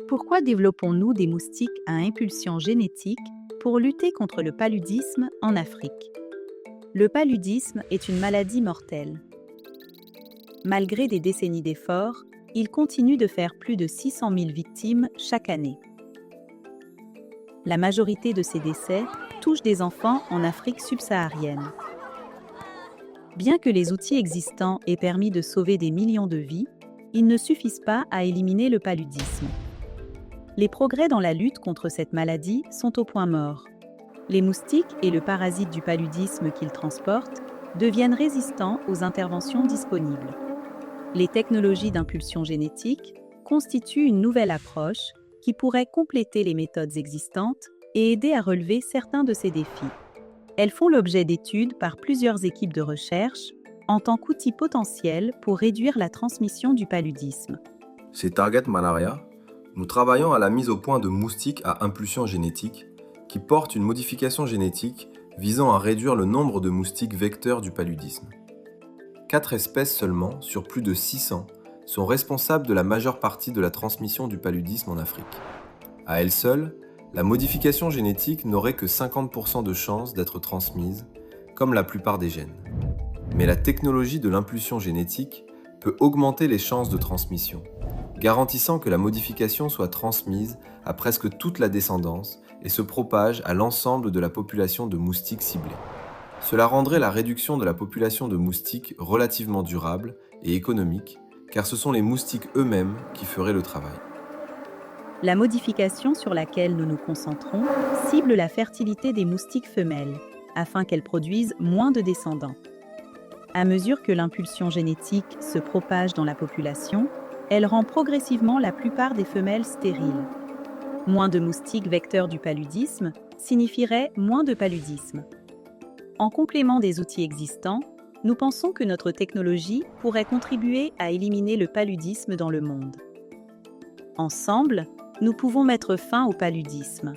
Pourquoi développons-nous des moustiques à impulsion génétique pour lutter contre le paludisme en Afrique? Le paludisme est une maladie mortelle. Malgré des décennies d'efforts, il continue de faire plus de 600 000 victimes chaque année. La majorité de ces décès touchent des enfants en Afrique subsaharienne. Bien que les outils existants aient permis de sauver des millions de vies, ils ne suffisent pas à éliminer le paludisme. Les progrès dans la lutte contre cette maladie sont au point mort. Les moustiques et le parasite du paludisme qu'ils transportent deviennent résistants aux interventions disponibles. Les technologies d'impulsion génétique constituent une nouvelle approche qui pourrait compléter les méthodes existantes et aider à relever certains de ces défis. Elles font l'objet d'études par plusieurs équipes de recherche en tant qu'outils potentiels pour réduire la transmission du paludisme. Chez Target Malaria, nous travaillons à la mise au point de moustiques à impulsion génétique qui portent une modification génétique visant à réduire le nombre de moustiques vecteurs du paludisme. 4 espèces seulement, sur plus de 600, sont responsables de la majeure partie de la transmission du paludisme en Afrique. À elle seule, la modification génétique n'aurait que 50% de chances d'être transmise, comme la plupart des gènes. Mais la technologie de l'impulsion génétique peut augmenter les chances de transmission, garantissant que la modification soit transmise à presque toute la descendance et se propage à l'ensemble de la population de moustiques ciblés. Cela rendrait la réduction de la population de moustiques relativement durable et économique, car ce sont les moustiques eux-mêmes qui feraient le travail. La modification sur laquelle nous nous concentrons cible la fertilité des moustiques femelles, afin qu'elles produisent moins de descendants. À mesure que l'impulsion génétique se propage dans la population, elle rend progressivement la plupart des femelles stériles. Moins de moustiques vecteurs du paludisme signifierait moins de paludisme. En complément des outils existants, nous pensons que notre technologie pourrait contribuer à éliminer le paludisme dans le monde. Ensemble, nous pouvons mettre fin au paludisme.